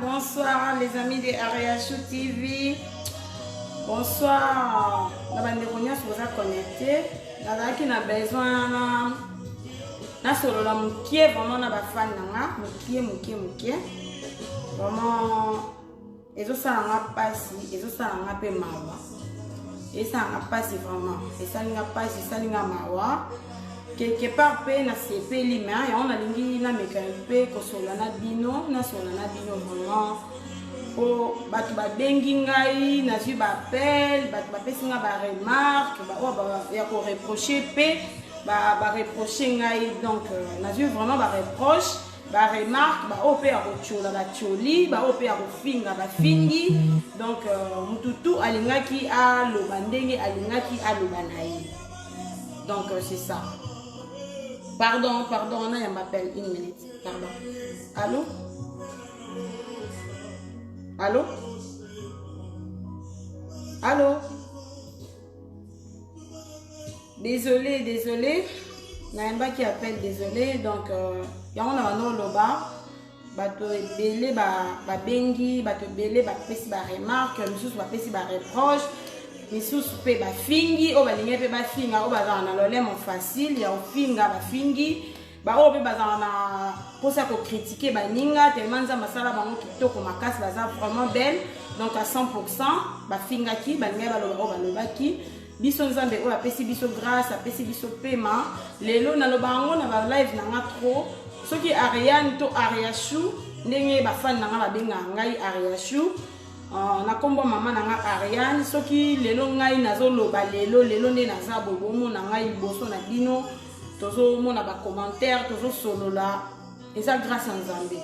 Bonsoir les amis de Ariachou TV. Bonsoir. La bande de Konya se vous a connecté. La qui n'a besoin na solo la mukie vraiment na ba fan na mukie. Vraiment ezo sala pasi, ezo sala pe mawa. Et ça n'a pas vraiment. Et ça n'a pas ça n'a mawa. Quelque part pe na CP lima et on a lingi na mekampe ko solana bino vraiment o batu ba bengi ngai na su ba appel batu ba pesinga ba remarque ba ya ko reprocher pe ba reprocher ngai donc na su vraiment ba reproche ba remarque ba op ya ko chola ba choli ba op ya ko finga ba fingi donc mututu alingaki a lo bandenge alingaki a lo banayi donc c'est ça. Pardon, on m'appelle une minute. Pardon. Allô? Désolé. Naïmba qui appelle, désolé. Donc, il y a un loba. Bato belé ba bengi, bato belé ba pesi ba remarque, nous ba pesi ba reproche. Misusu pe ba fingi o ba linge pe ba finga o ba za na lolemo facile ya o finga ba fingi ba o pe ba za na posa ko critiquer ba ninga tellement za masala ba mo kitoko makasi ba za vraiment belle donc à 100% ba finga ki ba linge ba lo ba lobaki biso nzambe oyo apesi biso grâce apesi biso pema lelo naloba yango na ba live nanga trop soki Ariane to Ariachou ndenge bafani nanga babenga ngai Ariachou na kombo mama nanga Ariane soki lelo ngai nazoloba lelo nde naza bobomo na ngai liboso na bino tozomona ba commentaire tozosolola eza grâce à Nzambe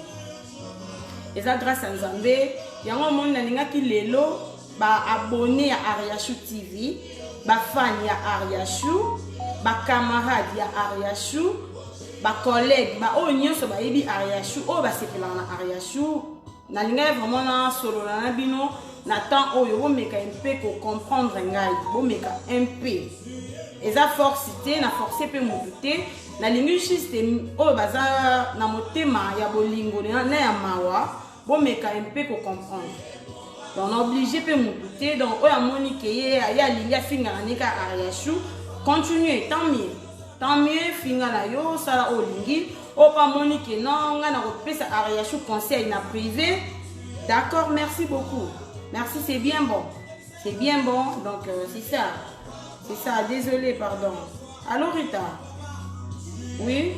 eza grâce à Nzambe yango moni nalingaki lelo ba abonné ya Ariachou TV ba fan ya Ariachou ba camarade ya Ariachou ba collègue ba o nyonso ba yebi Ariachou o ba sepela na Ariachou nalinga vraiment na solo na bino na temps oyo bo meka un peu ko comprendre ngai bo meka un peu eza forcité na forcer pe mobuté na lingi juste o baza na motema ya bolingo na ya mawa bo meka un peu ko comprendre donc on obligé pe mobuté donc o ya moni ke ye ya lingi finga na nika Ariachou continuer tant mieux finga na yo sala o lingi o pa moni ke non nga na ko pesa Ariachou conseil na privé d'accord merci beaucoup merci c'est bien bon donc c'est ça désolé pardon allô Rita oui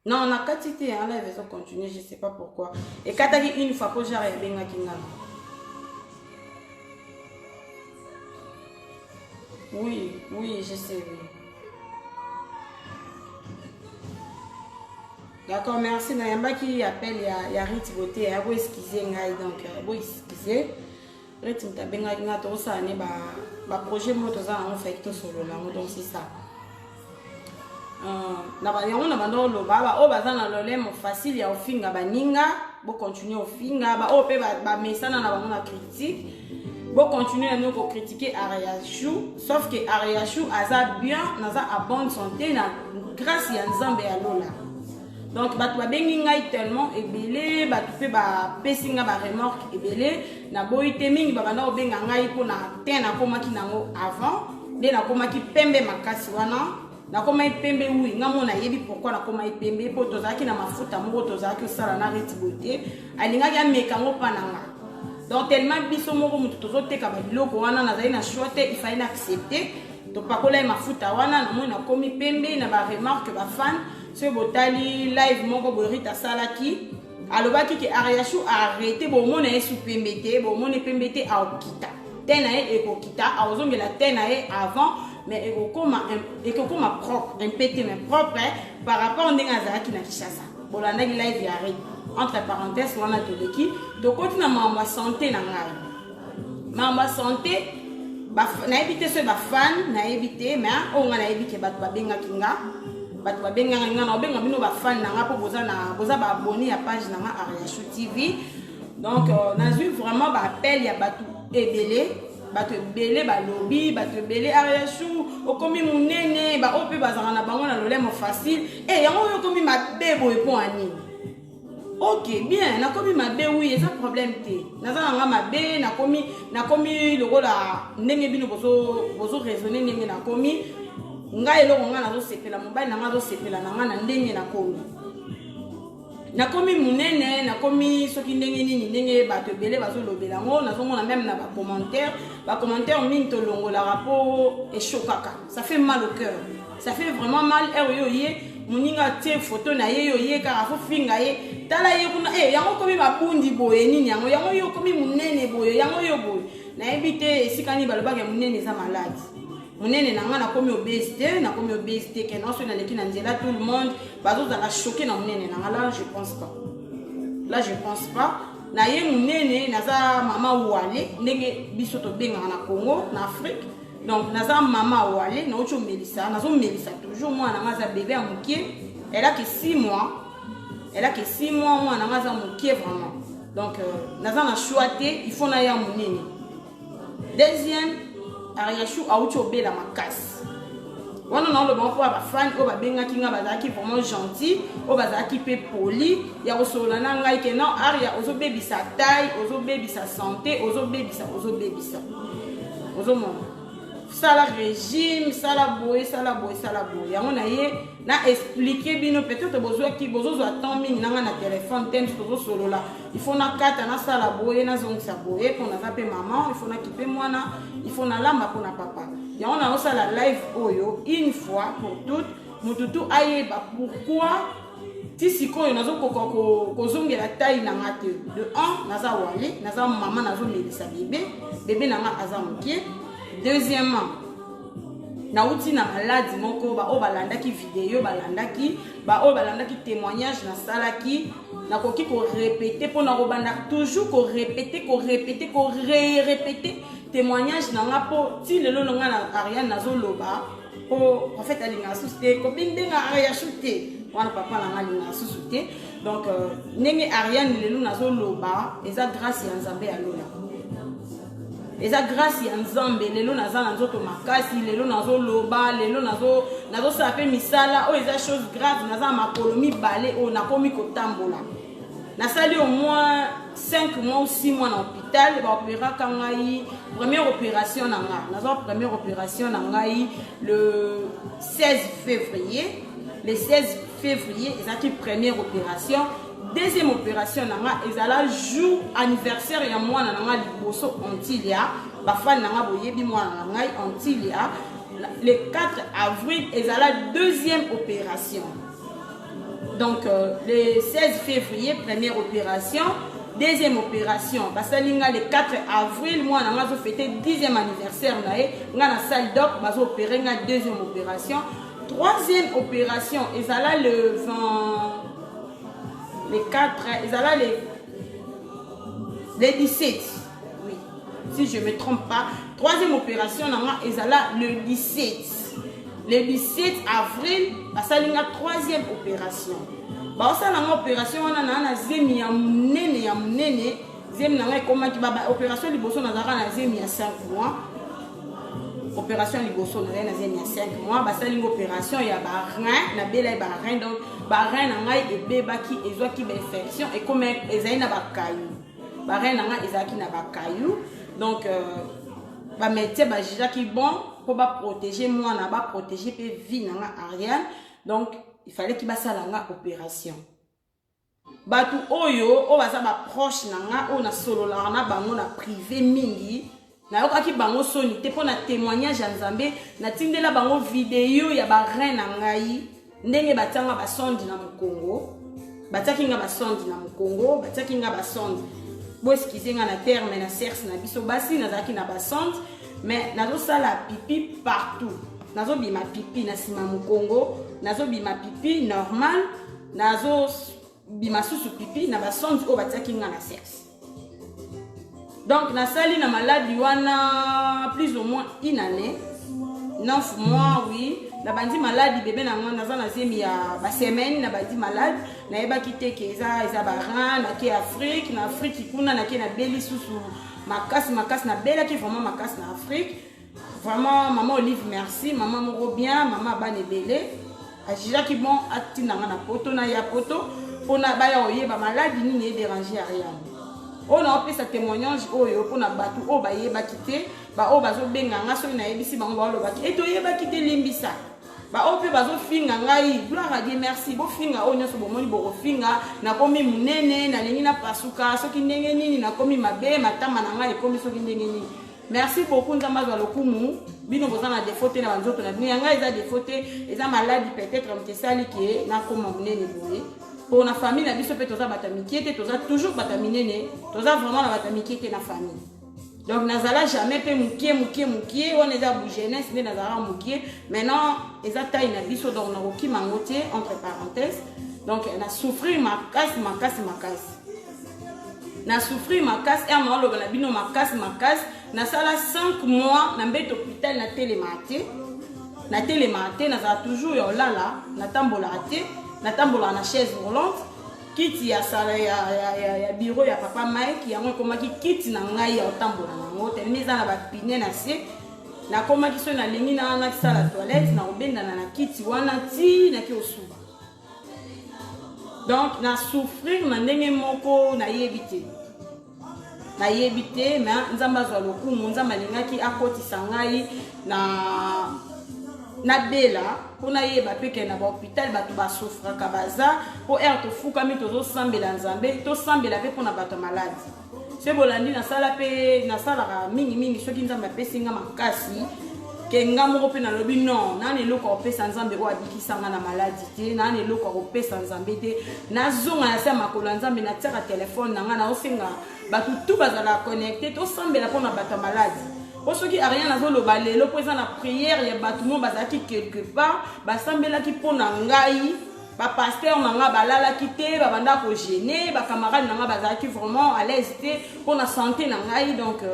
non on a quantité hein là ils vont continuer je sais pas pourquoi et quand t'as dit une fois que j'arrive bien à Kinga oui je sais oui. D'accord, merci. Il y a qui appelle, il y a Rit Beauté, il y a beau excuser, donc beau excuser. Rit m'ta benga kinga to ça ne ba projet moto za on fait tout solo là, donc c'est ça. Na ba yango na bando lo ba o baza na lolemo facile ya ofinga baninga, bo continuer ofinga ba o pe ba mesana na ba na critique. Bo continuer à nous critiquer Ariachou, sauf que Ariachou aza bien, naza à bonne santé na grâce à Nzambe ya lola. Donc batu babengi ngai tellement ebele batu pe ba pesinga ba remorque ebele na boite mingi babanda obenga ngai po na tena komaki nango avant de na komaki pembe makasi wana na komai pembe oui ngamo na yebi pourquoi na komai pembe po tozaki na mafuta moko tozaki osala na Rit Beauté alingaki ameka ngo pananga donc tellement biso moko mutu tozoteka ba biloko wana nazali na choix te il fallait accepter to pakola mafuta wana na mo na komi pembe na ba remarque ba fan ce botali live moko borita salaki alobaki ke Ariachou a arrêté bo mona esu pembete bo mona pembete a okita tena e ekokita a ozongela tena e avant mais ekokoma propre répéter mais propre par rapport ndenga zaki na Kishasa bolanda ki live ya arrêté entre parenthèses wana toleki to continue na ma santé na ngai ma santé ba na éviter ce ba fan na éviter mais on a éviter ba benga kinga batu babenga nga na obenga bino ba fan na nga po boza ba abonné à page na nga Ariachou TV donc nazui vraiment ba appel ya batu ebele ba lobby batu ebele Ariachou okomi munene ba ope bazanga na bango na lolemo facile et yango yo komi mabe boye po ani ok bien na komi mabe oui eza problème te naza nga mabe na komi lokola ndenge bino bozo raisonner ndenge na komi ngai eloko nga nazo sepela mobali na nga zo sepela na nga na ndenge na komi munene na komi soki ndenge nini ndenge bato ebele bazolobela ngo nazomona même na ba commentaire mingi tolongola rapport eshokaka ça fait mal au cœur ça fait vraiment mal yo ye muninga tie photo na ye yo ye kaka fo finga ye tala ye kuna yango komi babundi boye nini yango yo komi munene boye yango yo boye na ebite esikani balobaka munene za malade munene na nga na komi obésité que non na leki na nzela tout le monde bazo za la choquer na munene na nga là je pense pas na ye munene naza mama wale ndenge biso to benga na Congo na Afrique donc naza mama wale na ocho melisa nazo melisa toujours moi na nga za bébé à mokie elle a que 6 mois moi na nga za mokie vraiment donc naza na choité il faut na ya munene deuxième Ariachou a oucho bela makasi wana na le bon pour ba fan o ba benga kinga bazaki vraiment gentil o bazaki pe poli ya osola na ngai ke non Aria ozo bebisa taille ozo bebisa santé ozo bebisa ozo mon sala régime sala boy yango na ye na expliquer bino peut-être besoin qui besoin attend mingi na na téléphone tem to solo là il faut na kata na sala boye na zongisa boye pour na zape maman il faut na kipe mwana il faut na lamba pour na papa ya on a aussi la live oyo une fois pour toutes mututu ayeba pourquoi ti sikoyo nazo ko zongela taille na ngate de 1 naza wale naza maman nazo melisa bébé na nga aza mokie deuxièmement na uti na maladi moko ba o balandaki vidéo balandaki ba o balandaki témoignage na salaki na koki ko répéter pour na robanda toujours ko répéter témoignage na nga po ti lelo nga na Ariane nazo loba po en fait alinga susté ko bindenga aya shooté wana papa na nga linga susté donc nenge Ariane lelo nazo loba eza grâce ya Nzambe ya lola eza grâce ya Nzambe lelo naza na nzoto makasi lelo nazo loba lelo nazo sape misala o eza chose grave naza makolo mibale o nakomi kotambola nasali au moins 5 mois ou 6 mois dans l'hôpital ba opéra kangai première opération na nga nazo première opération na ngai le 16 février ezaki première opération. Deuxième opération, ezala jour anniversaire ya mwana nanga liboso Antilia, bafan nanga boyebi mwana nanga Antilia. Le 4 avril, ezala deuxième opération. Donc le 16 février, première opération, deuxième opération. Basalinga le 4 avril, moi nanga zo fêter 10e anniversaire nae, nga na salle doc bazo opérer nga deuxième opération. Troisième opération, ezala le 20 les 4, ils allaient les 17. Oui, si je ne me trompe pas. Troisième opération, ils allaient le 17. Le 17 avril, ça y a troisième opération. Ça y a opération, on a zemi ya munene. Zemi na comment qui va opération liboso na zara na zemi ya 5 mois. Opération liboso na zemi ya 5 mois. Ça y a une opération ya ba rein, na bela ba rein donc barin na ngai ebebaki ezwaki ba infection et comme ezali na bakayu barin na ngai ezaki na bakayu donc ba médecin ba jijaki bon pour ba protéger moi na ba protéger pe vie na nga Ariane donc il fallait qu'il basala nga opération batu oyo o baza ba proche na nga o na solo la na bango na privé mingi na yokaki bango soni te pour na témoignage ya Nzambe na tindela bango vidéo ya barin na ngai ndenge batanga basondi na Mukongo bataki nga basondi na Mukongo bataki nga basondi bo excusez nga na terme na serse na biso basi nazaki na basondi mais nazo sala pipi partout nazo bima pipi na sima Mukongo nazo bima pipi normal nazo bima susu pipi na basondi o bataki nga na serse donc na sali na maladi wana plus ou moins une année 9 mois oui na bandi malade bébé na ngana za na zemi ya ba semaine na bandi malade na yeba kiteke eza baran na ki Afrique na Afrique kuna na ki na beli susu makasi na bela ki vraiment makasi na Afrique vraiment maman Olive merci maman moko bien maman bane belé ajija ki bon atina na poto na ya poto pona ba ya oyeba malade ni ne déranger rien on a fait sa témoignage oyo pona batu o ba yeba kité ba o bazo benga nga so na yebisi bango ba loba et to yeba kité limbisa ba o pe bazo finga ngai gloire à Dieu merci bo finga o nyoso bo moni bo finga na komi munene na lengi na pasuka soki ndenge nini na komi mabe matama na ngai komi soki ndenge nini merci beaucoup nzamba za lokumu bino bozana des fautes na banzoto na bino ngai za des fautes eza maladie peut-être mtesali ki na koma munene boye pour la famille na biso pe toza batamikiete toza toujours bataminene toza vraiment na batamikiete na famille. Donc nazala jamais pe mukie on est à jeunesse mais nazala mukie maintenant eza taille na biso donc na roki mangote entre parenthèses donc na souffrir makasi na souffrir makasi et ma loba na bino makasi na sala 5 mois na mbete hôpital na télématé nazala toujours yo lala na tambola te na tambola na chaise roulante kiti ya sala ya bureau ya papa Mike yango komaki kiti na ngai ya tambola nango telemiza na ba pine na se na komaki so na lengi na sala toilette na obenda na kiti wana ti na ki osuba donc na souffrir na ndenge moko na yebite mais nzamba zo lokumu nzamba lingaki akotisa ngai na bela pour na yeba pe ke na ba hôpital bato ba souffra ka baza pour to fuka mi tozo sambela nzambe to sambela pe pour na bato malade c'est bolandi na sala pe na sala mingi soki nzambe pesinga makasi ke nga moko pe na lobi non na ne loko opesa nzambe o abikisanga na maladie te na ne loko opesa nzambe te na zonga na sa makolo nzambe na tsaka téléphone na nga na osenga bato tout bazala connecté to sambela pour na bato malade. Pour ceux qui n'ont rien à faire, le président la prière, il y a des gens qui quelque part, ils sont qui pour nangai, ba pasteur nanga balala kité, ba banda ko gêner, ba camarade nanga bazaki vraiment à l'aise pour la santé nangai donc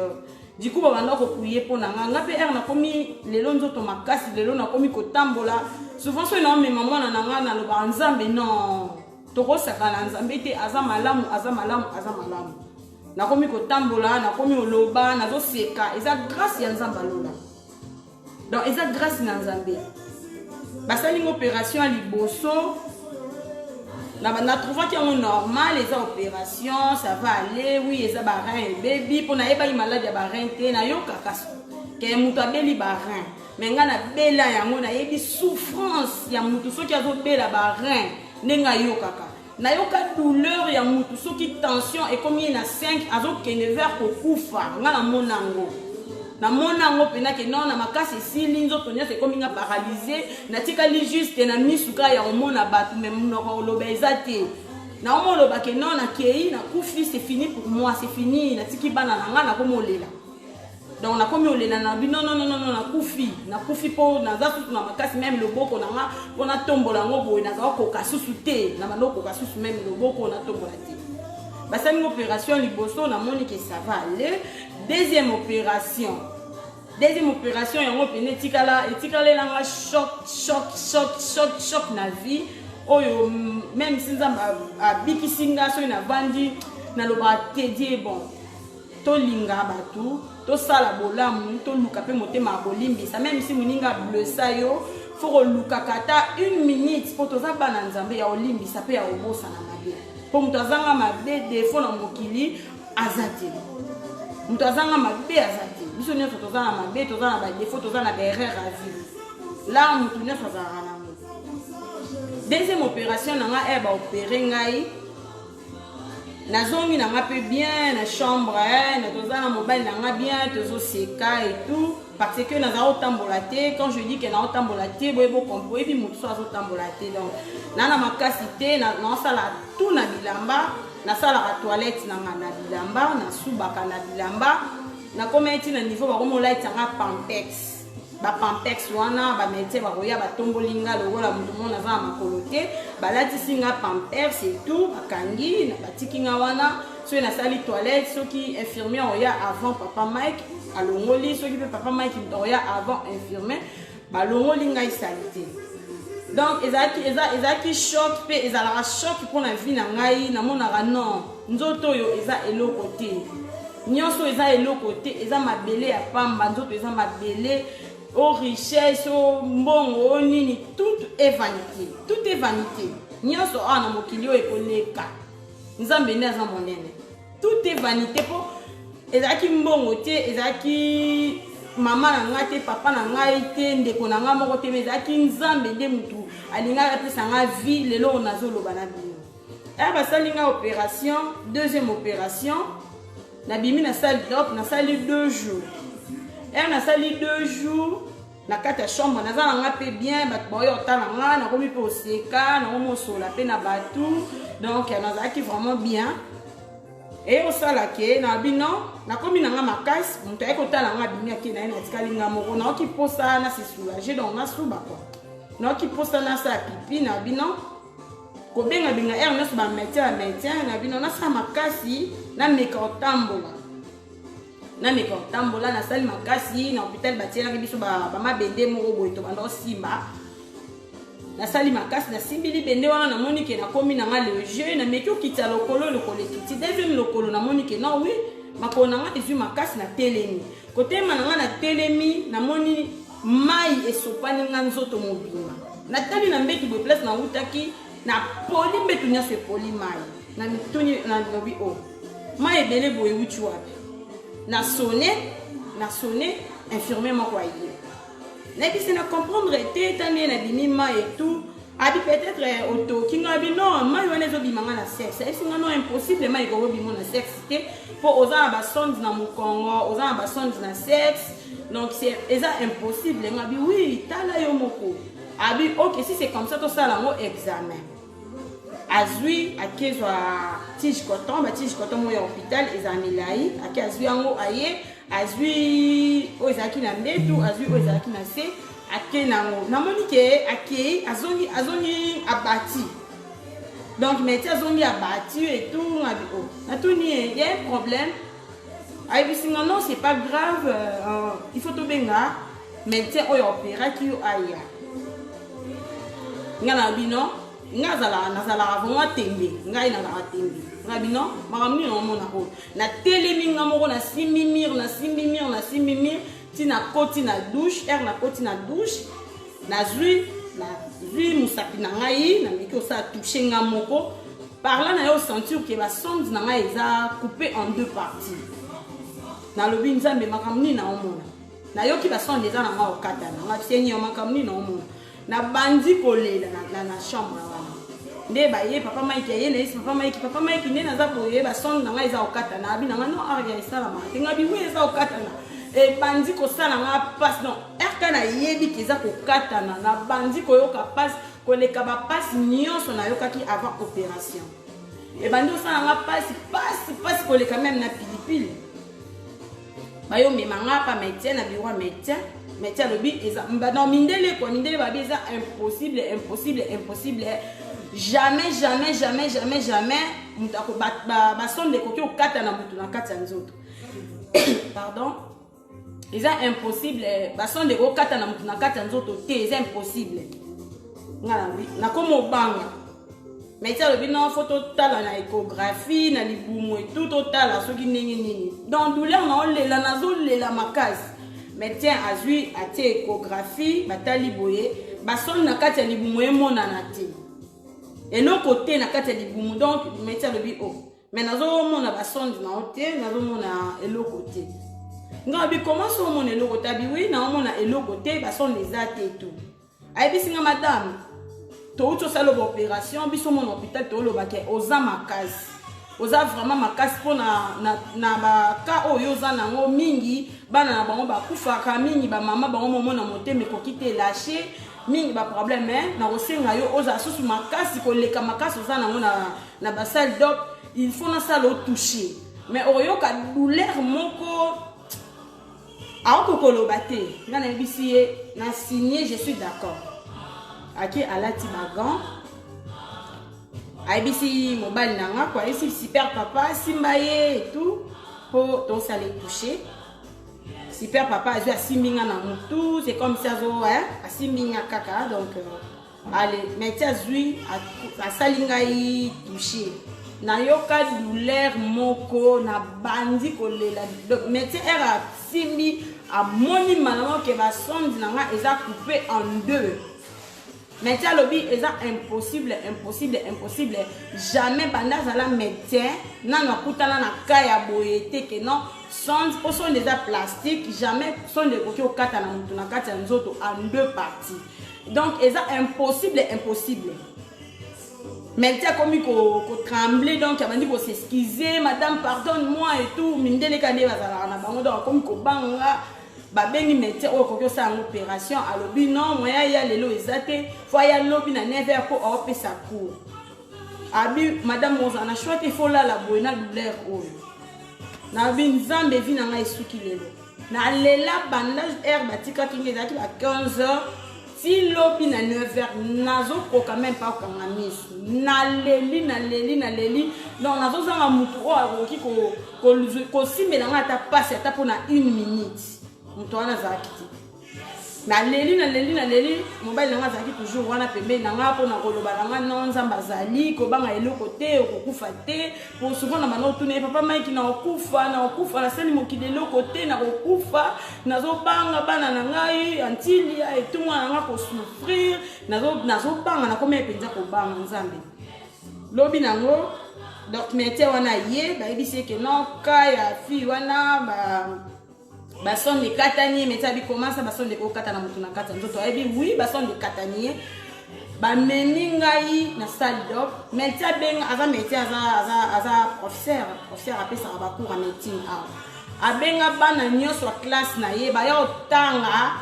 du coup ba banda ko prier pour nanga nga pe na komi lelo nzoto makasi lelo na komi ko tambola souvent so na me maman na nanga na lo ba nzambe non to ko saka na nzambe te azamalamu nakomi kotambola nakomi oloba nazoseka eza grâce ya nzambe alola donc eza grâce na nzambe basali opération à liboso na trouvaki yango normal eza opération ça va aller oui eza barein baby pour na yeba malade ya barein te na yokaka ke mutu abeli barein mais nga na bela yango na yebi souffrance ya mutu soki azobela barein ndenga yokaka na yoka douleur ya mutu soki tension et combien na 5 azokende vers kokufa nga na monango pena ke non na makasi esili nzoto nyonso ekomi nga paralysé natikali juste na misuka ya omona bato me monoko oloba eza te na omoloba ke non nakei nakufi c'est fini pour moi c'est fini natiki bana na nga nakomolela donc na komi olela na bi non nakufi po naza susu na makasi même loboko na nga pona tombola ngo boye naza kokoka susu te na bandoko kokoka susu même loboko na tombola te basali opération liboso na moni que ça va aller deuxième opération yango pene etikala nga choc na vie oyo même si nzambe abikisinga soki na vandi na loba tedie bon tolinga batu tosala bolamu toluka pe motema bolimbisa même si muninga blessa yo faut luka kata 1 minute pour toza bana nzambe ya olimbisa pe ya obosa na mabe pour mutazanga mabe défaut na mokili azati mutazanga mabe azati biso nyonso toza na mabe toza na ba défaut toza na erreur à vie là mutu nyonso azala na mo deuxième opération nanga ba opérer ngai nazongi nanga pe bien na chambre na toza na mobile nanga bien tozo seka et tout parce que naza otambola te quand je dis que na otambola te boyebo comprendre puis mutu so azotambola te donc na makasi te na sala tout na bilamba na sala la toilette nanga na bilamba na subaka na bilamba na kometi na niveau ba komola itanga pampex ba pampex wana ba métier ba roya ba tombolinga lokola mutu mona za makolo te balati singa pampex et tout bakangi na batikinga wana so na sali toilette soki infirmier oya avant papa Mike alongoli soki pe papa Mike oya avant infirmier balongoli ngai salite donc ezaki choc pe ezala choc pour la vie na ngai na monaka non nzoto yo eza eloko te nyonso eza eloko te eza mabele ya pamba nzoto eza mabele aux richesses, aux mbongo, au nini, tout est vanité. Tout est vanité. Nyonso ana mokilio ekoleka. Nzambe neza monene. Tout est vanité pour ezaki mbongo te, ezaki mama na nga te, papa na nga te, ndeko na nga moko te, ezaki nzambe nde mutu alinga apesa nga vie lelo nazoloba na bino. Basali nga opération, deuxième opération, na bimi na salle d'op, na sali 2 jours. Na sali 2 jours na kata chambre na za nga pe bien bat boyo otala nga na komi pe oseka na komo sola pe na batu donc na za ki vraiment bien et au sala ke na bino na komi na nga makasi mutu ay kotala nga bimi ke na tikali nga moko na ki posa na se soulager donc na suba quoi na ki posa na sa pipi na bino ko benga na suba médecin na bino na sa makasi na meka otambola na meka otambola na sali makasi na hôpital batiela biso ba mabende moko boye to bando simba na sali makasi na simbili bende wana na moni ke na komi na nga le jeu na meki okita lokolo ekiti deuxième lokolo na moni ke non oui makona nga ezu makasi na telemi côté mananga na telemi na moni mai esopani nga nzoto mobima na tali na mbetu bo place na utaki na poli mbetu nyonso poli mai na mituni na lobi o mai ebele boye uchi wapi na sonné infirmier moko aye Nayebi na comprendre te tandi na binima et tout. Abi peut-être auto kinga abi non mai wana zo bimanga na sexe. Est-ce que non impossible mai ko bimona na sexe te pour oza ba sonde na mukongo, oza ba sonde na sexe. Donc c'est impossible ngabi oui, tala yo moko. Abi OK si c'est comme ça to ça là mo examen. Azui akezwa tige coton, ba tige coton mo ya hôpital ezamilai, aki azui yango aye, azui ozaki na ndetu, azui ozaki na se. Ake nango namoni ke ake azongi abati donc métier azongi abati et tout ngabi oh natuni il y a un problème ayi bisinga non c'est pas grave il faut to benga métier oyo opéra ki yo aya ngana bino ngazala nazala vraiment tembe ngai na la tembe ngabi non makamni no mona ko na telemi ngamoko na simimir na koti na douche na koti na douche na zui musapi na ngai na miki osa toucher nga moko par là na yo sentir que ba sonde na ngai eza coupé en deux parties na lobi nzambe makamni na omona na yo ki ba sonde eza na nga okata na nga tieni yo makamni na omona na bandi kolela na chambre wana nde ba ye papa Mike ye na papa Mike nde naza koye ba sonde na ngai eza okata na abi na nga no aria esala ma te ngabi we eza okata na et bandi ko sala nga passe non erkana yebi kiza ko katana na bandi ko yoka passe ko le kaba passe nyonso na yoka ki avant opération et bandi sala nga passe ko le quand même na pilipili bayo me manga pa médecin na bureau médecin lobi eza non mindele ba biza impossible jamais mutako ba sonde ko ki okatana mutu na kati ya nzoto pardon. C'est impossible. Bason de kata na mutu na kati nzoto te, c'est impossible. Ngala bi na komo banga. Mais ça le bino photo tala na échographie na libumu et tout total soki nini. Donc douleur na olela na zo lela makasi. Médecin azui atie échographie batali boye, bason na kati libumu e mona na te. Et l'autre côté na kati libumu donc médecin le bi oh. Mais nazo mona bason na ote, nazo mona et l'autre côté. Ngabi comment so mon eloko tabi oui na mona eloko te ba son les até tout ay bisinga madame to uto salo opération biso mon hôpital to lo baké oza makasi oza vraiment makasi pona na ba ka oyo za nango mingi bana na bango ba kufa ka mingi ba mama bango mona moteme ko kite lâcher mingi ba problème na osenga yo oza susu makasi ko leka makasi oza nango na ba salle d'op il faut na salo toucher mais oyo ka douleur moko na signé je suis d'accord. Aki alati bagan. Aibisi mobile nanga quoi ici super papa simbaye et tout pour donc ça les toucher. Super papa a simbinga na mutu c'est comme ça zo hein simbinga kaka donc allez mettez azui a salinga yi toucher. Na yoka douleur moko na bandi kolela donc mettez era simbi a moni malama que va sonde nanga eza coupé en deux. Mais tiens lobby eza impossible jamais banda zala médecin na nakutana na kaya boyete que non sonde au son des plastique jamais sonde koki okata na mutu na kati nzoto en deux parties. Donc eza impossible. Mais tiens comme ko trembler donc abandi ko s'excuser madame pardonne-moi et tout mindele kande bazala na bango donc comme ko banga babengi médecin o kokyo sa opération alobi non moya ya lelo ezate faut ya lobi na 9h ko opesa cours abi madame mozana choite il faut la boina douleur o na bi nzambe vi na nga esuki lelo na lela bandage air batika kingi ezaki ba 15h si lobi na 9h nazo ko quand même pas kanga misu na leli donc nazo zanga mutu o akoki ko simela nga ta passe ata pona 1 minute mutu wana zakiti na leli mobile nanga zaki toujours wana pembe nanga pona koloba nanga non nzamba zali ko banga eloko te okufa te pour souvent na bano tune papa Mike na okufa na seli mokide eloko te na okufa nazo banga bana na ngai antili et tout mwana nanga ko souffrir nazo banga na komé penza ko banga nzambe lobi nango donc métier wana ye ba ebisi que non ka ya fi wana ba Basson de katanier, mais ça commence à basson de katana mutuna katana. Oui, basson de katanier. Ba meningai na salle d'op. Mais ça ben aza métier aza professeur appelle ça ba cours en médecine. Abenga bana nyonso classe na ye ba yo tanga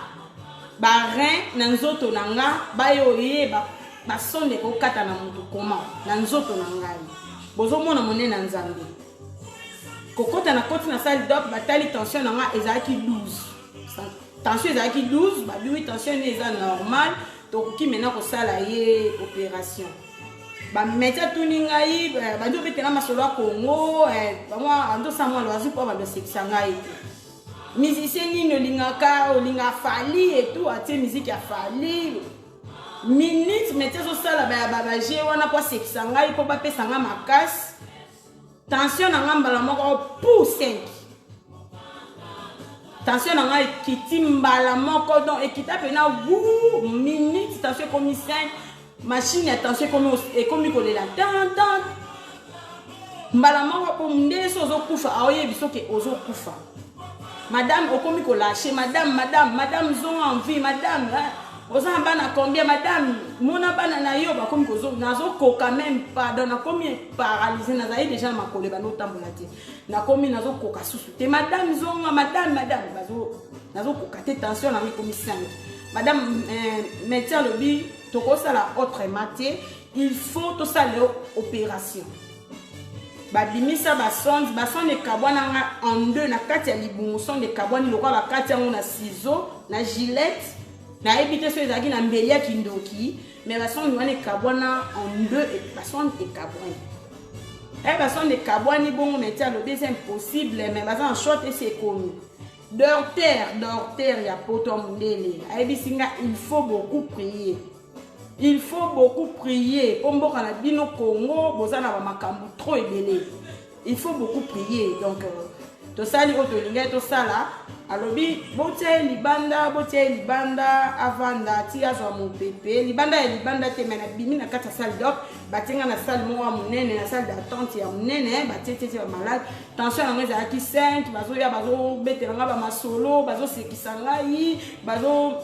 ba rein na nzoto nanga ba yo ye ba son de katana mutu comment na nzoto nangai. Bozo mona monene na nzambe. Kokota na koti na salle d'op batali tension nanga ezaki 12. Tension ezaki 12, ba bi tension eza normal, to ki mena ko sala ye opération. Ba médecin tuningai ba ndo betela masolo ya Congo, ba moi ando sa moi loazi po ba de sexanga et musicien ni no lingaka olinga fali et tout atie musique ya fali. Minute médecin so sala ba je wana po sexanga po ba pesa nga makasi. Tension na ngambala moko pour 5. Tension na ngai kiti mbala moko donc ekita pena minute tension comme 5 machine attention comme kolela tant mbala moko pour mnde so zo kufa aoye biso ke ozo kufa. Madame okomi ko lâcher madame zo envie madame oza bana combien madame mona bana na yo ba komi ko zo nazo ko quand même pardon na komi paralysé na zaï déjà makole ba no tambola te na komi nazo ko ka susu te madame zonga madame bazo nazo ko ka te tension na mi komi 5 madame médecin lobi to ko sala autre maté il faut to sala opération ba bimisa ba sonde e kabwana nga en deux na kati ya libungu sonde kabwani lokola ba kati yango na ciseau na gilette na éviter ceux qui na mbelia kindoki mais ba sonde wana kabwana en deux et ba sonde e kabwani ba sonde e kabwani bongo métier lobi c'est impossible mais ba en short et c'est commis docteur ya poto mundele ayebisinga il faut beaucoup prier. Il faut beaucoup prier. Pombo kana bino Congo, bozana ba makambu trop ebele. Il faut beaucoup prier. Donc to sali oto linga to sala alobi botie libanda avanda tia zo mo pepe libanda te mena bimi na kata salle d'op batinga na salle mo munene na salle d'attente ya munene batete ba malade tension na ngeza ki 5 bazo betela nga ba masolo bazo sekisanga yi bazo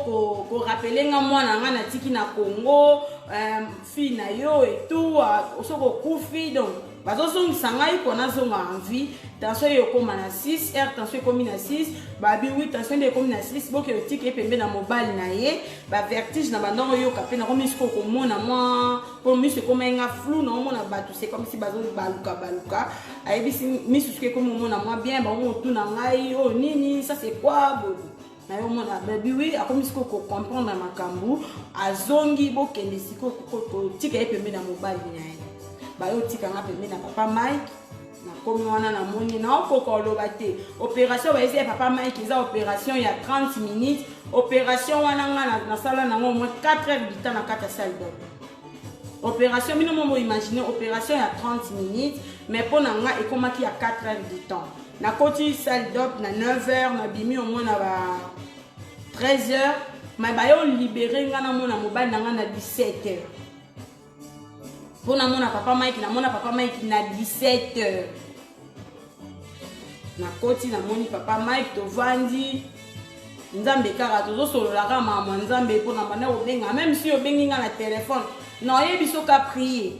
ko rappeler nga mwana nga na tiki na Congo fille na yo et tout osoko kufi donc bazo zongisa ngai kona zonga envie tension yo koma na 6 r tension komi na 6 babi 8 tension de komi na 6 boke yo tiki pembe na mobile na ye ba vertige na bandongo yo kapé na komi siko komona moi pour mi se koma nga flou na mona batu c'est comme si bazo baluka ayebisi mi suske komo mona moi bien ba mo tuna ngai oh nini ça c'est quoi bobo na yo mona baby oui akomi siko ko comprendre makambu azongi bokende siko ko tika ye pembe na mobile na ye ba yo tika nga pembe na papa Mike na komi wana na moni na okoko loba te opération ba ese papa Mike eza opération ya 30 minutes opération wana nga na sala na ngo 4 heures du temps na kata salle d'op opération bino mo imaginer opération ya 30 minutes mais pour na nga ekomaki ya 4 heures du temps na koti salle d'op na 9h na bimi au moins na ba 13h mais ba yo libérer nga na mona mobile na nga na 17h pour na mona papa Mike na 17h na koti na moni papa Mike to vandi nzambe kaka tozo solola ka mama nzambe pour na bana obenga même si obengi nga na téléphone non yebiso ka prier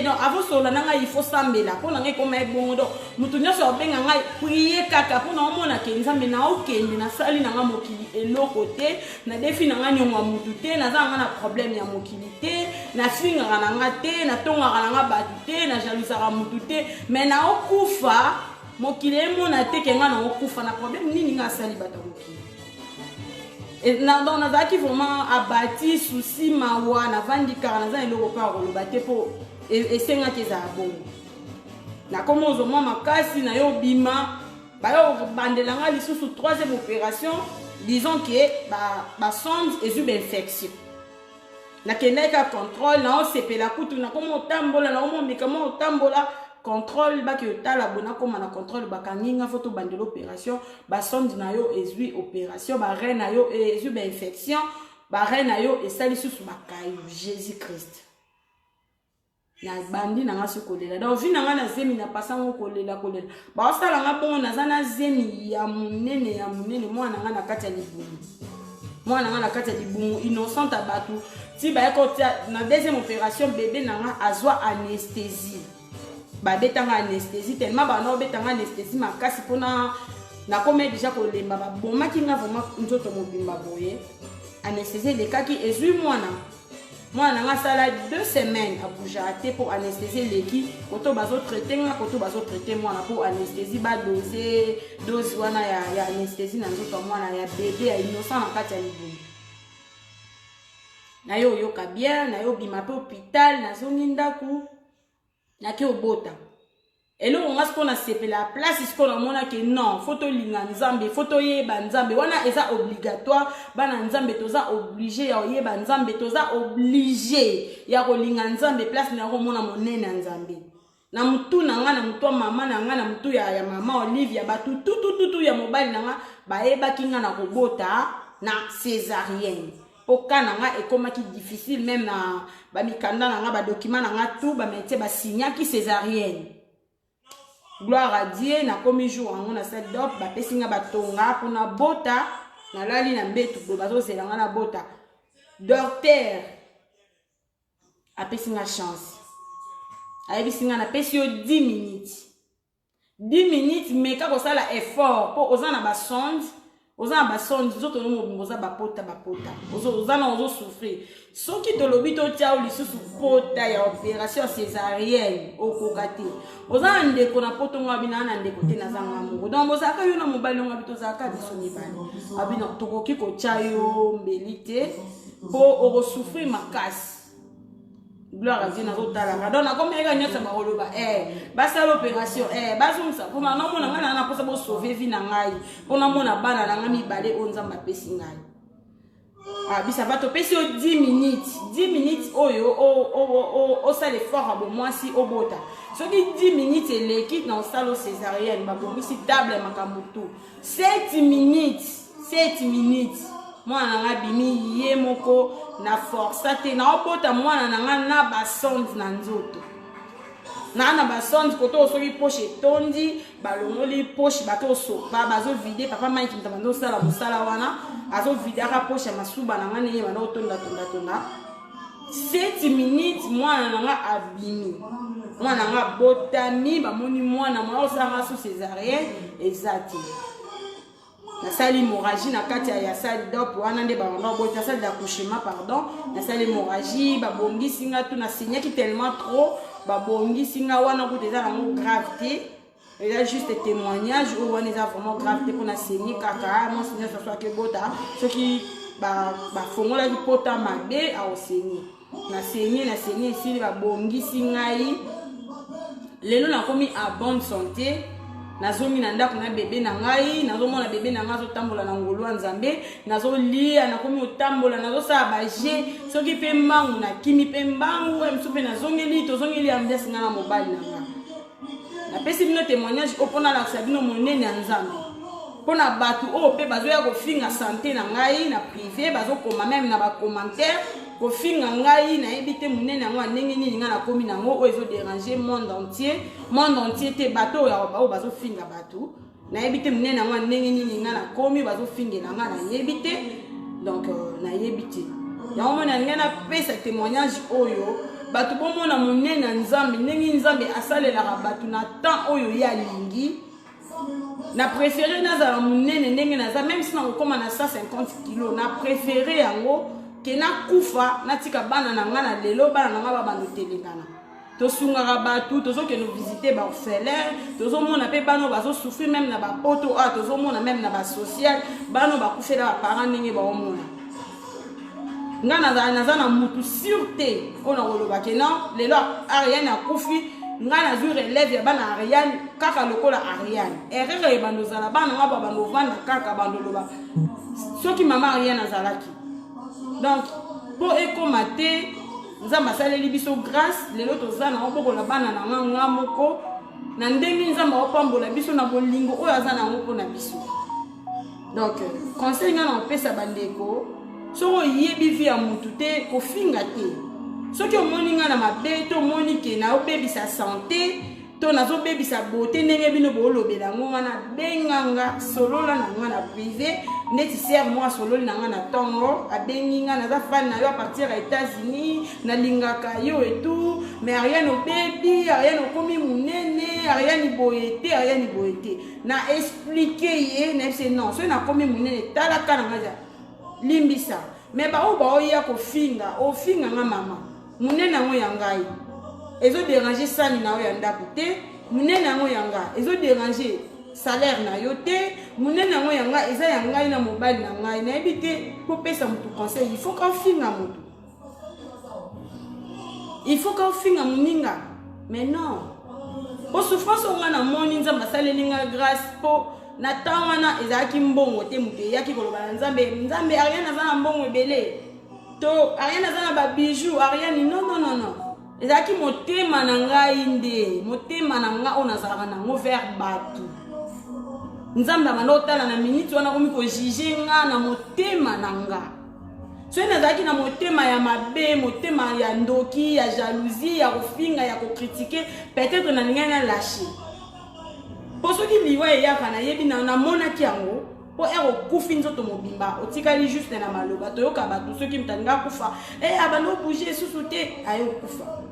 donc avant solola nanga il faut sambela pour na ngai comme bon donc mutu nyoso obenga ngai prier kaka pour na mona ke nzambe na okende na sali na nga mokili eloko te na defi na nga nyonga mutu te na zanga na problème ya mokili te na finga na nga te na tonga na nga batu te na jalousa mutu te mais na okufa mokili mona te ke nga na okufa na problème nini nga sali bata mokili. Et dans na qui vraiment abati souci mawa na vandi car na eloko pa ko lobate po esenga ke za bon na komo zo mama makasi na yo bima ba yo bandela nga lisusu 3e opération disons que ba sonde ezu infection na keneka contrôle na o sepela kutu na komo tambola na omo mikamo tambola contrôle ba ke tala bona comme na contrôle ba kanginga photo bande l'opération ba sonde na yo ezui opération ba reine na yo ezui ba infection ba reine na yo esali susu ba kayu Jésus Christ na bandi na nga so kolela donc vi na nga na zemi na pasango kolela ba osala nga bongo naza na zemi ya munene mwana nga na kati ya libumu mwana nga na kati ya libumu innocente abatu ti bayeko tia na deuxième opération bébé na nga azwa anesthésie babetanga anesthésie tellement bana obetanga anesthésie makasi mpona nakome déjà kolemba babomaki nga vraiment nzoto mobimba boye anesthésie elekaki ezwi mwana nga sala 2 semaines à bouger pour anesthésie leki koto bazo traiter nga koto bazo traiter mwana pour anesthésie ba dose wana ya anesthésie na nzoto mwana ya bébé ya innocent na kati ya libumu na yo yoka bien na yo bima pe hôpital na zongi ndaku na ki obota elo nga siko na sepela place siko na mona ke non photo linga nzambe photo yeba nzambe wana eza obligatoire bana nzambe toza obligé ya yeba nzambe toza obligé ya kolinga nzambe place na ko mona monene nzambe na mutu na nga na mutu mama na nga na mutu ya mama Olivia batu tutu ya mobile na nga bayeba kinga na kobota na césarienne poka na nga ekomaki difficile même na ba mikanda na nga ba document na nga tout ba metie ba signaki césarienne. Gloire à Dieu, na komi jour en on a cette dop ba pesinga batonga pona bota na lali na mbetu bo bazo zelanga na bota. Docteur a pesinga chance. A pesinga na pesio 10 minutes. 10 minutes mais ka ko sala effort po ozana ba sonde ozana ba sonde zoto no moza ba pota ozana ozo souffrir. Soki to lobi to tia lisusu pota ya opération césarienne okokate ozana ndeko na poto ngabina na ndeko te na zanga mungu donc bozaka yo na mobali ngabito zaka biso mibali abina tokoki ko tia yo mbelite po oko souffrir makasi. Gloire à Dieu na zotala donc na comme ega nyota ba koloba basa l'opération bazumsa pour na mona ngana na posa bo sauver vie na ngai pour na mona bana na ngami balé onzamba pesi ngai bisa va to pesi 10 minutes oyo o sale fort abo mwasi obota soki 10 minutes l'équipe na salo césarienne ba bongisi table makambutu 7 minutes mwana nga bimi ye moko na force te na opota mwana nga na ba sonde na nzoto na ba sonde koto soki poche tondi balongoli poche bato sopa bazo vider papa Mike mtamando sala musala wana azo vider ka poche masuba na ngane ye bana otonda 7 minutes mwana nga abimi mwana nga botami bamoni mwana osanga sous césarienne exact na salle hémorragie na kati ya salle d'op wana nde ba bota salle d'accouchement pardon na salle hémorragie ba bongi singa tout na signé qui tellement trop ba bongi singa wana ko déjà en gravité et là juste témoignage ou on est vraiment gravité pour na signé kaka mon signé ça soit que bota ce qui ba fongola di pota mabe a osigné na signé ici ba bongi singa yi lelo na komi à bonne santé. Nazomi na ndako na bébé na ngai nazomona bébé na ngai azotambola na ngolo nzambe nazolia nakomi otambola nazosala baje soki pe mbangu na kimi pe mbangu msu pe nazongeli tozongeli ambiance nga na mobali na nga napesi bino témoignage opona la sabino monene ya nzambe pona batu o pe bazoya kofinga santé na ngai na privé bazokoma même na ba commentaire kofinga ngai na ebite munene ngo ndenge nini nga na komi nango o ezo déranger monde entier te bato ya ba bazofinga batu na ebite munene ngo ndenge nini nga na komi bazofingela nga na yebite donc na yebite ya omona nga na pesa témoignage oyo batu bomona munene nzambe ndenge nzambe asalela batu na temps oyo ya lingi na préféré nazala munene ndenge naza même si na kokoma na 150 kg na préféré yango kena kufa natika bana na nga na lelo bana na nga babando telengana tosungaka batu tozokende visiter ba orphelin tozomona pe bano bazo souffrir même na ba poto tozomona même na ba social bano bakufela ba parents ndenge baomona nga naza na mutu sûreté ona koloba ke non lelo Ariane akufi nga na jour relève ya bana Ariane kaka lokola Ariane erreur ebando zala bana nga babando vanda kaka bando loba soki mama Ariane azalaki. Donc, pour écomater, nous avons salé biso grâce, les autres zana ont la bana na nga moko, na ndenge nzamba opambola biso na bolingo oyo azana ngoko na biso. Donc, conseil nga na pesa bandeko, soko yebi vi ya mutu te ko finga te. Ce qui est moninga na mabe to monike na obebi sa santé to nazo bebi sa beauté ndenge bino bolobela ngonga na benganga solola na nga na privé ndeti ser moi sololi na nga na tongo abenginga naza fan na yo à partir ya États-Unis na lingaka yo et tout mais rien no bebi rien no komi munene rien ni boyete na expliquer ye na c'est non so na komi munene tala kana ngaja limbisa mais ba oya ko finga o finga nga mama munene ngo yangai ezo déranger sani na yo ndako te munene ngo yanga ezo déranger salaire na yo te munene ngo yanga eza yangai na mobile na ngai na ebite po pesa mutu conseil il faut qu'on finga mutu il faut qu'on finga muninga mais non po souffrance on na moni nzamba salelinga grâce po na tawana ezaki mbongo te mutu yaki koloba nzambe ariana za na mbongo ebele to ariana za na ba bijoux ariana non ezaki motema na ngai nde motema na nga ona zalaka nango vers batu nzambe amandotala na minute wana komi ko juger nga na motema na nga so ezaki na motema ya mabe motema ya ndoki ya jalousie ya kofinga ya kocritiquer peut-être na ninga na lâcher po soki liwa eyaka na yebi na monaki yango po ero kufi nzoto mobimba otikali juste na maloba toyoka batu soki mtaninga kufa abano bouger susu te ayo kufa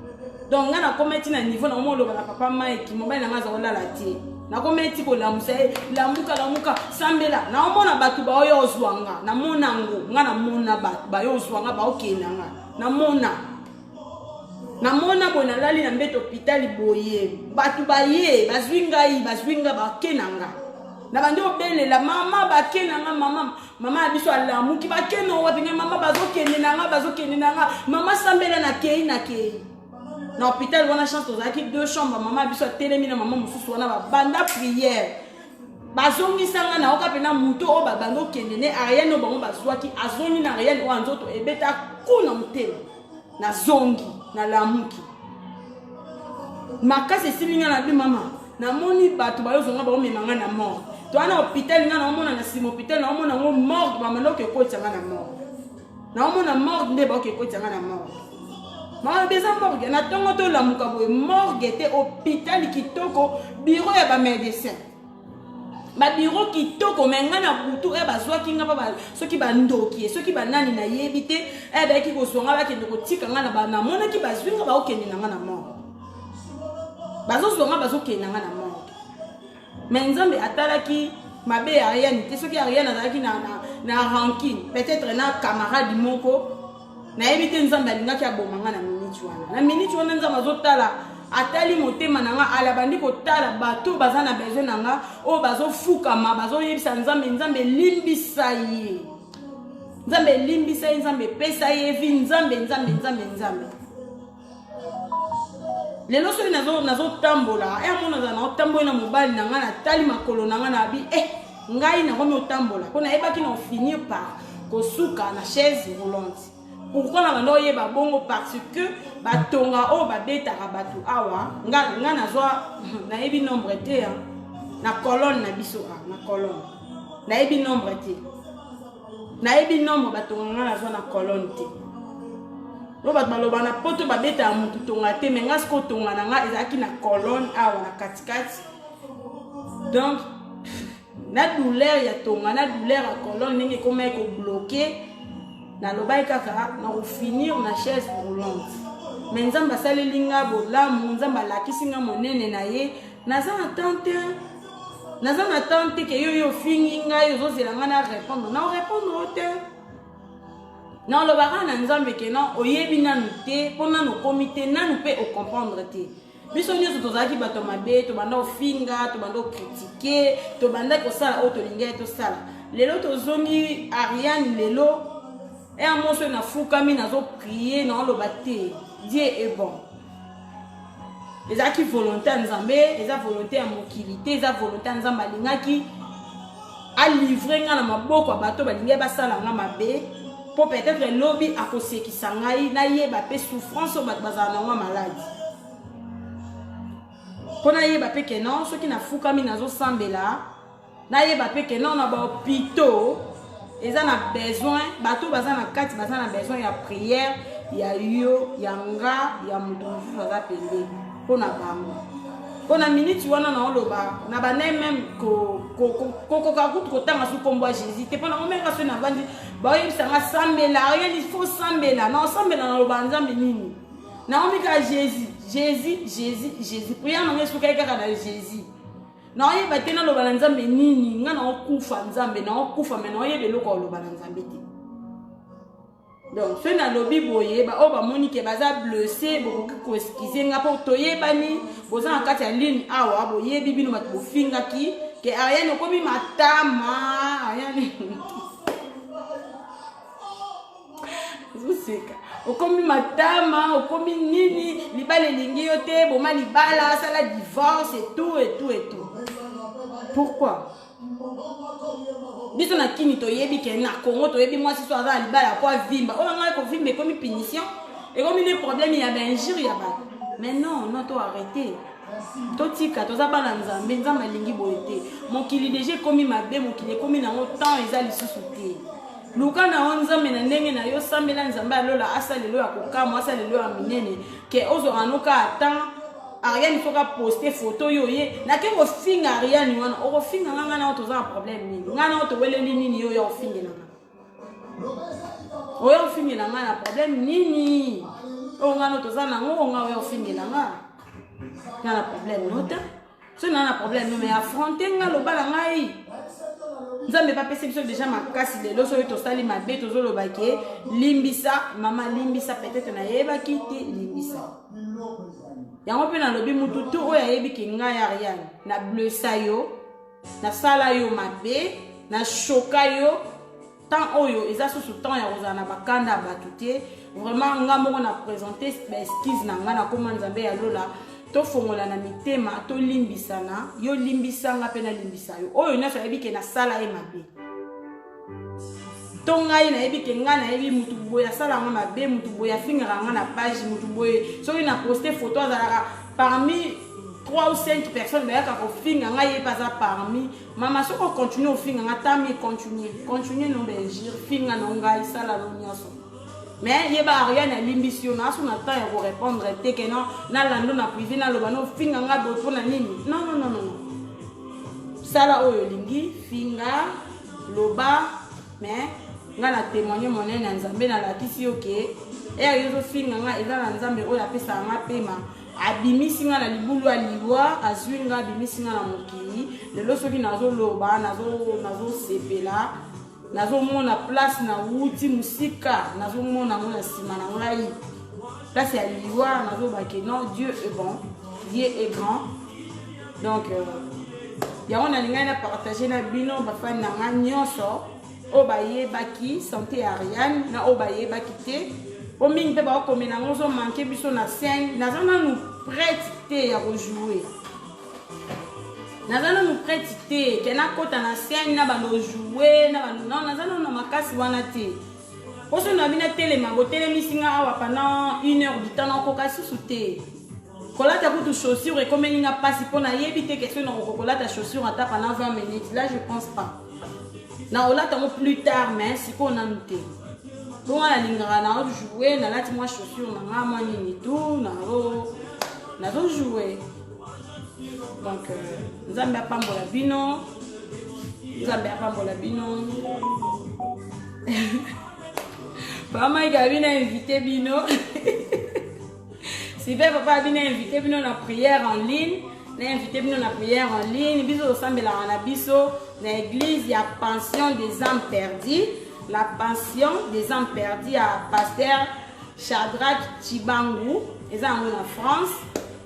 donc nga na kometi na niveau na omoloba na papa Mike mobile na nga za olala te na kometi ko lamusa lamuka sambela na omona batu ba oyo ozwanga na monango nga na mona batu ba yo ozwanga ba okena nga na mona bona lali na mbeto hôpital boye batu ba ye bazwinga ba kenanga na bandi obelela mama ba kenanga mama biso alamuki ba keno wapi mama bazokene nanga mama sambela na kei na hôpital on a chance tozaki 2 chambres maman biso telemi na maman mususu wana ba banda prière bazongi sanga na oka pena muto o ba bando kendene ariane bango bazwaki azongi na ariane o anzoto ebeta kuna mutela na zongi na lamuki makase silinga na bi mama na moni batu ba yozonga ba memanga na mort to ana hôpital nga na omona na simo hôpital na omona ngo mort ba manoke ko tsanga na mort na omona mort nde ba ko tsanga na mort ma beza morgue na tongo to la muka boy morgue était hôpital kitoko bureau ya ba médecin ba bureau kitoko menga na butu bazwaki nga ba soki bandoki soki banani na yebite ba ki ko songa ba kende ko tika nga na ba na mona ki bazwinga ba okende nga na mort bazo songa bazo kende nga na mort mais nzambe atalaki mabe ya rien te soki rien azalaki na rancune peut-être na camarade moko na ebite nzambe alingaki abomanga na minute wana nzambe azotala atali motema nanga ala bandi kotala bato baza na besoin nanga o bazofukama bazoyebisa nzambe limbisa ye nzambe pesa ye vi nzambe lelo soki nazotambola mona za naotambola na mobali nanga natali makolo nanga na bi ngai nakomi otambola mpo nayebaki na finir par kosuka na chaise roulante. Pourquoi na bando yeba bongo parce que batonga o babetaka batu awa nga nazwa na yebi nombre te na colonne na biso na colonne na yebi nombre te na yebi nombre batonga nga nazwa na colonne te lo bat maloba na poto babeta mutu tonga te mais nga sko tonga na nga ezaki na colonne awa na katikati donc na douleur ya tonga na douleur ya colonne ndenge komai ko bloquer na lobai kaka na finir na chaise roulante mais nzamba salelinga bolamu nzamba lakisinga monene na ye naza na tante ke yo fingi ngai ozozelanga na répondre na répondre te na lobaka na nzambe ke na oyebi nanu te mpo nanu komi te nanu mpe ocomprendre te biso nyonso tozalaki bato mabe tobanda ofinga tobanda okritike tobanda kosala oyo tolingai tosala lelo tozongi ariane lelo un mot na fukami nazo prier na lo baté Dieu est bon ezaki volonté nzambe eza volonté ya mokilité eza volonté nzambe alingaki a livrer nga na maboko bato balingi basala nga mabe po peut-être lobby akosekisa ngai na yeba pe souffrance o bato bazala na malade po na yeba pe ke non soki na fukami nazo sambela na yeba pe ke non na ba hôpitaux ils ont besoin bateau baza na kati baza na besoin ya prière ya yo ya nga ya moto mosusu aza pembeni mpona bango mpona minute wana na oloba na banaye meme kokoka kutu kotanga su kombo ya jésus te mpona ngomeka so navandi baoyebisanga sambela rien il faut sambela na osambela na loba nzambe nini naomika jésus prière nango esukai kaka na jésus naoyeba te naloba na nzambe nini nga naokufa nzambe naokufa me naoyeba eloko oloba na nzambe te donc soki nalobi boye oyo bamoni ke baza blessé bokoki koeskize nga mpo toyebani boza na kati ya ligne awa boyebi bino bato bofingaki ke Ariane okomi matama Ariane zoseka okomi matama okomi nini libala elingi yo te boma libala asala divorce et tout et tout et tout. Pourquoi? Biso na kini toyebi ke na Congo toyebi mwasi so aza libala kwa vimba oyo ngai ko vimba ekomi punition ekomi des problèmes ya injure ya bato mais non to arrêter totika toza bana nzambe nzambe alingi boye te mokili déjà ekomi mabe mokili ekomi nango temps eza lisusu te luka na yo nzambe na ndenge na yo sambela nzambe alola asalelo ya kokama asalelo ya minene ke ozwaka noka ata Ariane soka poster photo yo ye na ke kofinga Ariane wana okofinga nga na otoza na problème nini nga na otoweleli nini yo ya ofingela nga oyo ofingela nga na problème nini oyo nga na otoza nango nga oyo ofingela nga na problème nota so na problème no mais affronter nga lobala ngai nzambe pa pese biso déjà makasi lelo soyo tosali mabe tozoloba ke limbisa mama limbisa peut-être na yebaki te limbisa yango mpe nalobi mutu tu oyo ayebi ke ngai Ariane na blessa yo na sala yo mabe na shoka yo tant oyo eza susu temps ya kozala na bakanda ya bato te vraiment nga moko na présente excuse na nga na koma nzambe ya lola tofongola na mitema tolimbisana yo limbisanga mpe na limbisa yo oyo nyonso ayebi ke na sala ye mabe to ngai nayebi ke nga nayebi mutu boye asala nga mabe mutu boye afingaka nga na page mutu boye soki na poste photo azalaka parmi 3 ou 5 personnes bayaka kofinga nga ye mpe aza parmi mama soki ocontinue ofinga nga tami continue no belgire finga na ngai sala no nyonso mais yeba Ariane alimbisi yo na so na temps ya korépondre te ke non nalando na privé naloba no finga nga bo mpona nini non sala oyo olingi finga loba mais nga na témoigner monene na nzambe na lakisi yo ke yozofinga nga eza na nzambe oyo apesaka nga pema abimisi nga na libulu ya liwa azwi nga abimisi nga na mokili lelo soki nazoloba nazosepela nazomona place na wuti musika nazomona ngo na nsima na ngai place ya liwa nazobake non Dieu est bon Dieu est grand donc yango nalingai na partager na bino bafani na nga nyonso oyo bayebaki santé ya Ariane na oyo bayebaki te o mingi mpe baokomela yango ozomanke biso na scène naza nanu prête te ya kojouer naza nanu prête te ke nakota na scène na bando jouer na bando non naza nanu na makasi wana te poso na bina telema botelemisi nga awa pendant 1 heure du temps nakoka susu te kolata kutu chaussure ekomeli nga pasi mpo nayebi te question na kokolata chaussure ata pendant 20 minutes là je pense pas na olata ngo plus tard mais siko nanu te donc nalingaka na jouer nalati mwa chaussure na nga mwa nini tout nazo jouer donc nzambe apambola bino papa bino invité bino si papa bino invité bino na prière en ligne na invité bino na prière en ligne biso osambelaka na biso na église ya pension des âmes perdues la pension des âmes perdues à pasteur Shadrach Chibangu eza yango na France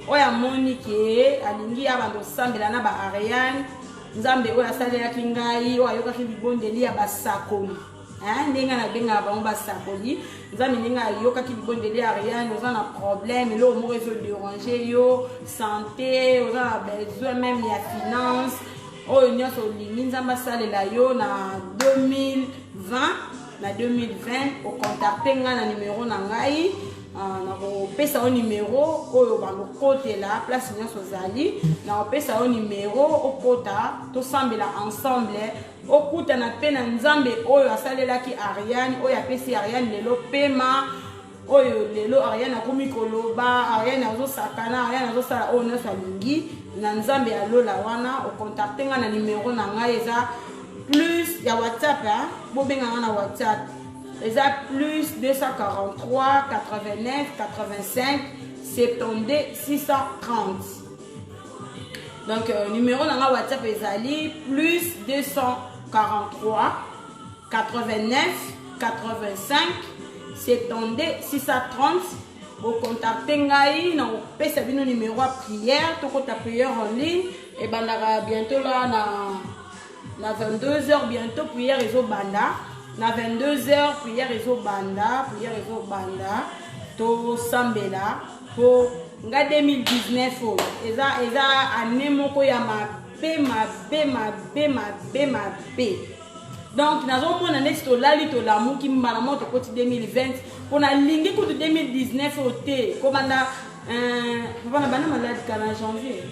oyo amoni ke alingi abando osambela na ba Ariane nzambe oyo asalelaki ngai oyo ayokaki bibondeli ya basakoli ndenge nabengaka bango basakoli nzambe ndenge ayokaki bibondeli ya Ariane oza na problème eloko moko ezoderange yo santé oza na besoin même ya finance oyo nyonso olingi nzambe asalela yo na 2020 ocontacte nga na numero na ngai nakopesa yo numero oyo bakokotela place nyonso ozali nakopesa yo numero okota tosambela ensemble okutana mpe na nzambe oyo asalelaki Ariane oyo apesi Ariane lelo pema oyo lelo Ariane akomi koloba Ariane azosakana Ariane azosala oyo nyonso alingi na nzambe ya lola wana ocontacte nga na numéro na ngai eza plus ya WhatsApp bobenga nga na WhatsApp eza plus 243 89 85 72 630. Donc numéro na nga WhatsApp ezali plus 243 89 85 72 630. Vous contactez ngai na opesa bino numéro à prière to kota prière en ligne et bandara bientôt là na 22h bientôt prière ezo banda na 22h prière ezo banda to sambela po nga 2019 eza année moko ya mabe. Donc nazomona neti tolali tolamuki mbala moto koti 2020 pona lingi kuti 2019 ote komanda papa na bana malade kana janvier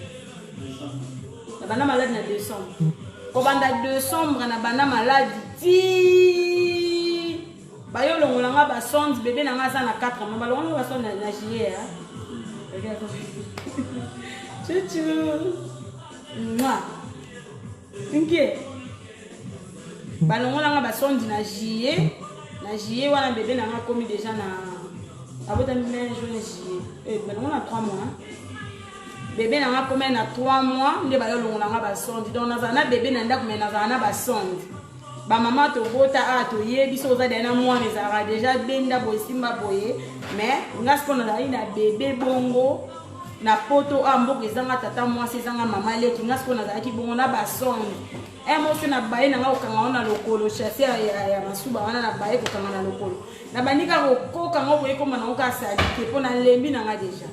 na bana malade na décembre komanda décembre na bana malade ti bayo longolanga ba sonde bébé na nga za na 4 mois balonga ba sonde na juillet regarde chuchu moi inquiet balongola nga basondi na juillet wana bébé na nga komi déjà na abota mai juin juillet balongola 3 mois bébé na nga komi na 3 mois nde balongola nga basondi donc nazana bébé na ndako mais nazana basondi ba mama to bota to yebi so za dana moi ezara déjà benda boye simba boye mais ngasko na ina bébé bongo na poto amboka ezanga tata mwasi ezanga mama leki ngasko na zaki bongo na basondi emosi na baye na nga okanga wana lokolo chasse ya masuba wana na baye kokanga na lokolo na banika kokoka ngo boye koma na okasali ke pona lembi na nga déjà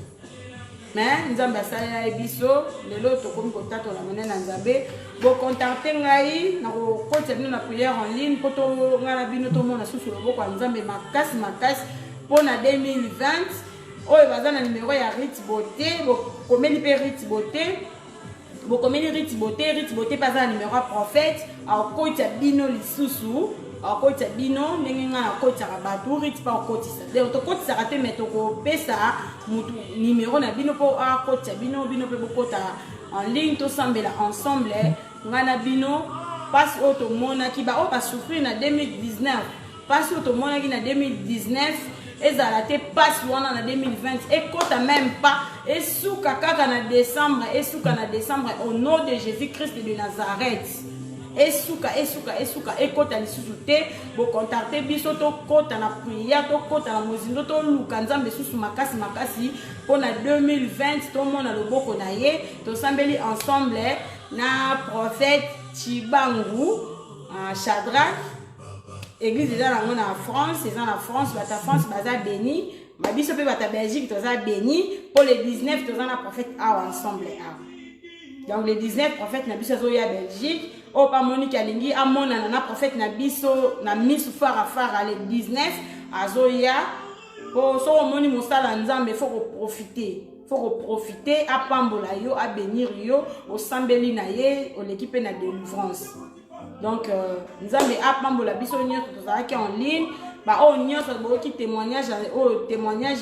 mais nzambe asala ya biso lelo tokomi kotatola mene na nzambe bo contacter ngai na ko kotsa bino na prière en ligne poto ngala bino to mona susu loboko ya nzambe makasi pona 2020 oyo baza na numéro ya Rit Beauté bokomeli mpe Rit Beauté Rit Beauté baza na numéro ya prophète akotisa bino lisusu akotisa bino ndenge nga akotisaka bato Rit pa akotisa donc tokotisaka te mais tokopesa mutu numéro na bino mpo akotisa bino mpe bokota en ligne tosambela ensemble nga na bino pasi oyo tomonaki oyo basouffrir na 2019 pasi oyo tomonaki na 2019 ezala te passe wana na 2020 ekota même pas esuka kaka na décembre au nom de Jésus-Christ de Nazareth esuka ekota lisusu te bo contacter biso to kota na prière to kota na mozindo to luka nzambe susu makasi pona 2020 to mona loboko na ye to sambeli ensemble na prophète Chibangu Shadrach. Église eza nango na France, bata France baza béni, mabiso pe bata Belgique toza béni, pour les 19 toza na prophète awa ensemble awa. Donc les 19 prophètes na biso zo ya Belgique, o pa Monique alingi amona na prophète na biso na misu fara les 19 azoya po so moni mosala nzambe faut profiter à pambola yo à bénir yo au sambeli na ye au l'équipe na délivrance. Donc nzambe apambola biso nyonso tozalaki en ligne ba o nyonso boki témoignage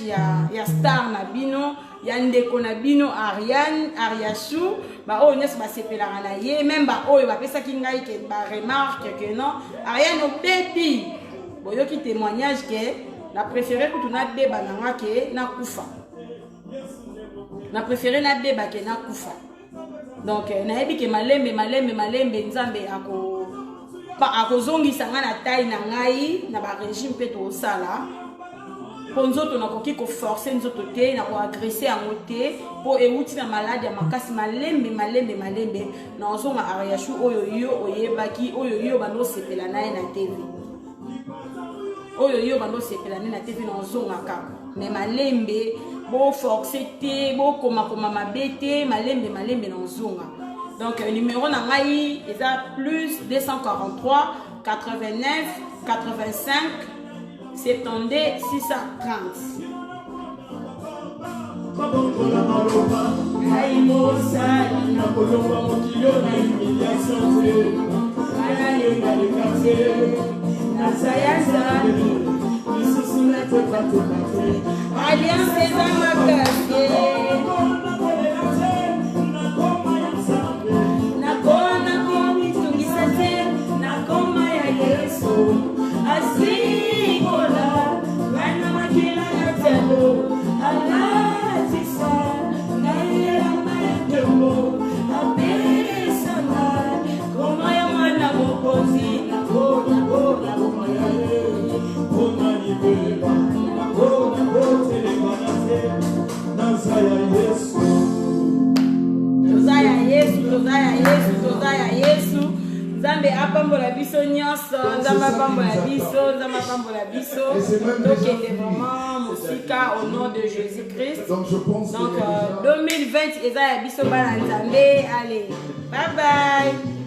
ya star na bino ya ndeko na bino Ariachou ba o nyonso basepelaka na ye même ba oyo bapesaki ngai ke ba remarque que non Ariane obebi boyoki témoignage ke na préféré kutuna beba nanga ke na kufa donc nayebi ke malembe nzambe akozongisa nga na taille na ngai na ba régime pe to sala po nzoto nakoki ko forcer nzoto te na ko agresser yango te po euti na malade ya makasi malembe na ozonga Ariachou oyo yo oyebaki oyo yo bando sepela na ye na TV na ozonga kaka mais malembe bo forcer te bo koma mabe te malembe na ozonga. Donc numéro na ngai eza plus 243 89 85 72 630. Alliance eza makasi. Nakona komitungisa te na koma ya Yesu. Asikola wana makila na telo. Alatisa ngaira mayakemo. Abesana koma ya mwana mokozi. Nakona kona koma ya Yesu. Koma ni beba. Nakona kote le banase. Nazaya Yesu. Tozaya Yesu, tozaya Yesu, tozaya Yesu. Nzambe apambola biso nyonso, Nzambe apambola biso, Nzambe apambola biso. Donc il était vraiment musika au nom de Jésus-Christ. Donc 2020 eza ya biso bana Nzambe. Allez, bye bye.